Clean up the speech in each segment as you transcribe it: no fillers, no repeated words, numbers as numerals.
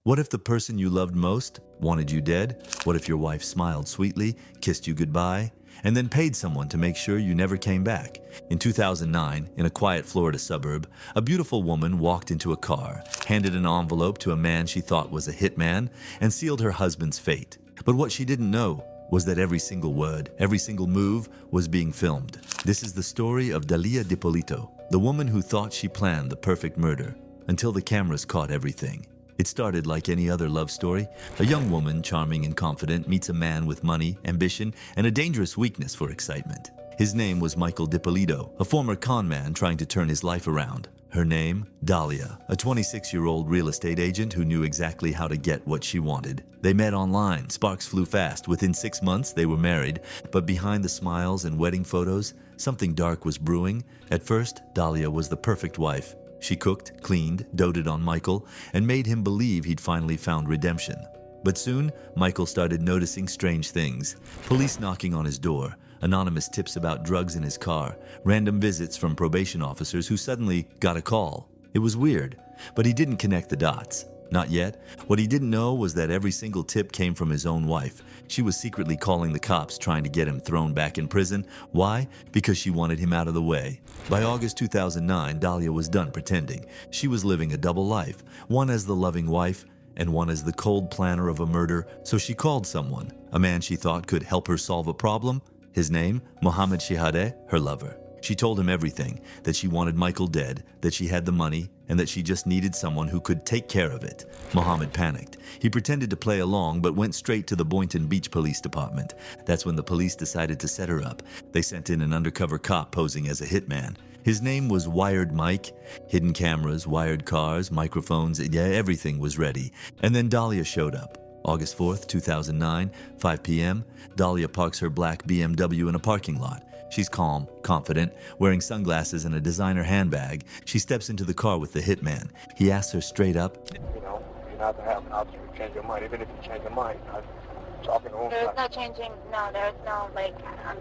What if the person you loved most wanted you dead? What if your wife smiled sweetly, kissed you goodbye, and then paid someone to make sure you never came back? In 2009, in a quiet Florida suburb, a beautiful woman walked into a car, handed an envelope to a man she thought was a hitman, and sealed her husband's fate. But what she didn't know was that every single word, every single move was being filmed. This is the story of Dalia Dippolito, the woman who thought she planned the perfect murder, until the cameras caught everything. It started like any other love story. A young woman, charming and confident, meets a man with money, ambition, and a dangerous weakness for excitement. His name was Michael Dippolito, a former con man trying to turn his life around. Her name, Dalia, a 26-year-old real estate agent who knew exactly how to get what she wanted. They met online, sparks flew fast. Within 6 months, they were married. But behind the smiles and wedding photos, something dark was brewing. At first, Dalia was the perfect wife. She cooked, cleaned, doted on Michael, and made him believe he'd finally found redemption. But soon, Michael started noticing strange things. Police knocking on his door, anonymous tips about drugs in his car, random visits from probation officers who suddenly got a call. It was weird, but he didn't connect the dots. Not yet. What he didn't know was that every single tip came from his own wife. She was secretly calling the cops, trying to get him thrown back in prison. Why? Because she wanted him out of the way. By August 2009, Dalia was done pretending. She was living a double life, one as the loving wife and one as the cold planner of a murder. So she called someone, a man she thought could help her solve a problem. His name, Mohammed Shihadeh, her lover. She told him everything, that she wanted Michael dead, that she had the money, and that she just needed someone who could take care of it. Mohammed panicked. He pretended to play along, but went straight to the Boynton Beach Police Department. That's when the police decided to set her up. They sent in an undercover cop posing as a hitman. His name was Wired Mike. Hidden cameras, wired cars, microphones, yeah, everything was ready. And then Dalia showed up. August 4th, 2009, 5 p.m., Dalia parks her black BMW in a parking lot. She's calm, confident, wearing sunglasses and a designer handbag. She steps into the car with the hitman. He asks her straight up, You know, you have to have an option to change your mind. Even if you change your mind, I'm talking to him. There's no changing, no, there's no, like, I'm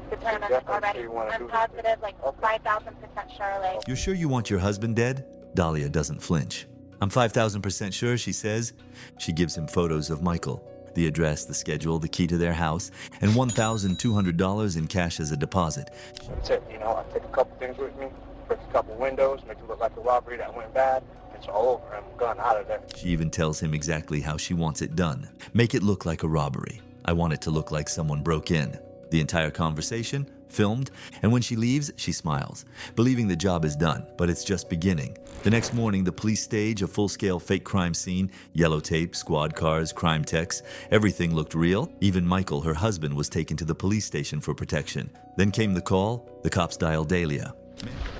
determined Definitely already. you wanna I'm do positive, like, Okay. 5,000% sure, like. "You're sure you want your husband dead?" Dalia doesn't flinch. "I'm 5,000% sure," she says. She gives him photos of Michael, the address, the schedule, the key to their house, and $1,200 in cash as a deposit. That's it, you know, I take a couple things with me, break a couple windows, make it look like a robbery that went bad. It's all over. I'm gone out of there. She even tells him exactly how she wants it done. "Make it look like a robbery. I want it to look like someone broke in." The entire conversation, filmed, and when she leaves, she smiles, believing the job is done, but it's just beginning. The next morning, the police stage a full-scale fake crime scene, yellow tape, squad cars, crime techs. Everything looked real. Even Michael, her husband, was taken to the police station for protection. Then came the call. The cops dialed Dalia.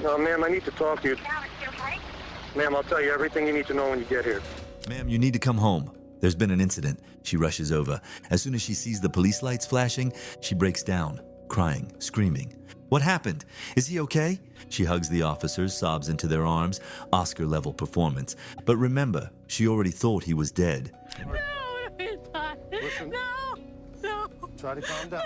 No, ma'am, I need to talk to you. Now, is she okay? Ma'am, I'll tell you everything you need to know when you get here. "Ma'am, you need to come home. There's been an incident." She rushes over. As soon as she sees the police lights flashing, she breaks down, crying, screaming. "What happened? Is he okay?" She hugs the officers, sobs into their arms. Oscar-level performance. But remember, she already thought he was dead. No, he's not. Listen. No. Try to calm down.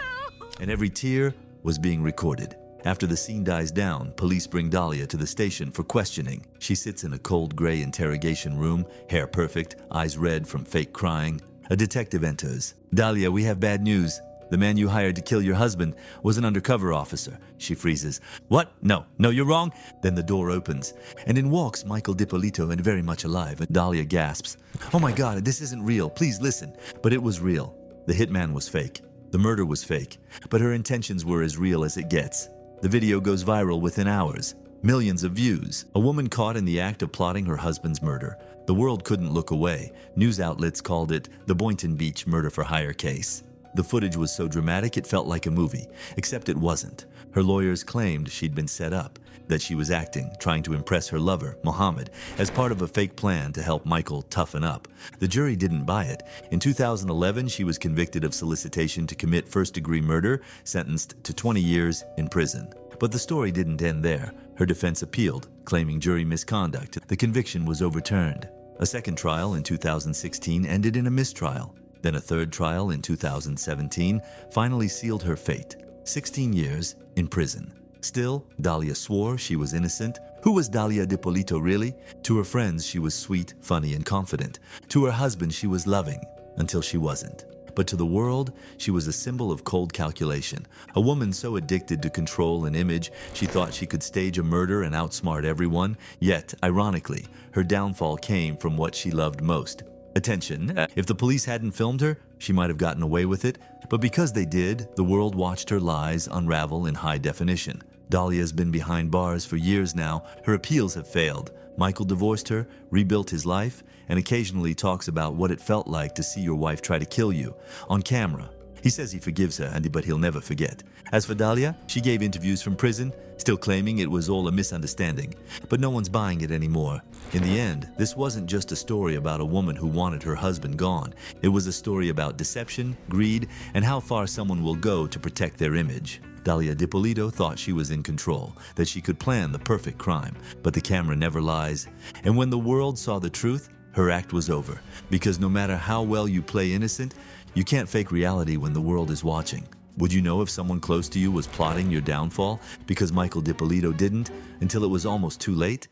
And every tear was being recorded. After the scene dies down, police bring Dalia to the station for questioning. She sits in a cold gray interrogation room, hair perfect, eyes red from fake crying. A detective enters. "Dalia, we have bad news. The man you hired to kill your husband was an undercover officer." She freezes. "What? No, you're wrong." Then the door opens, and in walks Michael Dippolito, and very much alive. And Dalia gasps, "Oh my God, this isn't real. Please listen." But it was real. The hitman was fake. The murder was fake. But her intentions were as real as it gets. The video goes viral within hours. Millions of views. A woman caught in the act of plotting her husband's murder. The world couldn't look away. News outlets called it the Boynton Beach murder-for-hire case. The footage was so dramatic it felt like a movie, except it wasn't. Her lawyers claimed she'd been set up, that she was acting, trying to impress her lover, Mohammed, as part of a fake plan to help Michael toughen up. The jury didn't buy it. In 2011, she was convicted of solicitation to commit first-degree murder, sentenced to 20 years in prison. But the story didn't end there. Her defense appealed, claiming jury misconduct. The conviction was overturned. A second trial in 2016 ended in a mistrial. Then a third trial in 2017 finally sealed her fate. 16 years in prison. Still, Dalia swore she was innocent. Who was Dalia Dippolito really? To her friends, she was sweet, funny, and confident. To her husband, she was loving, until she wasn't. But to the world, she was a symbol of cold calculation. A woman so addicted to control and image, she thought she could stage a murder and outsmart everyone. Yet, ironically, her downfall came from what she loved most. Attention. If the police hadn't filmed her, she might have gotten away with it. But because they did, the world watched her lies unravel in high definition. Dalia's been behind bars for years now. Her appeals have failed. Michael divorced her, rebuilt his life, and occasionally talks about what it felt like to see your wife try to kill you on camera. He says he forgives her, but he'll never forget. As for Dalia, she gave interviews from prison, still claiming it was all a misunderstanding. But no one's buying it anymore. In the end, this wasn't just a story about a woman who wanted her husband gone. It was a story about deception, greed, and how far someone will go to protect their image. Dalia Dippolito thought she was in control, that she could plan the perfect crime, but the camera never lies. And when the world saw the truth, her act was over. Because no matter how well you play innocent, you can't fake reality when the world is watching. Would you know if someone close to you was plotting your downfall because Michael Dippolito didn't until it was almost too late?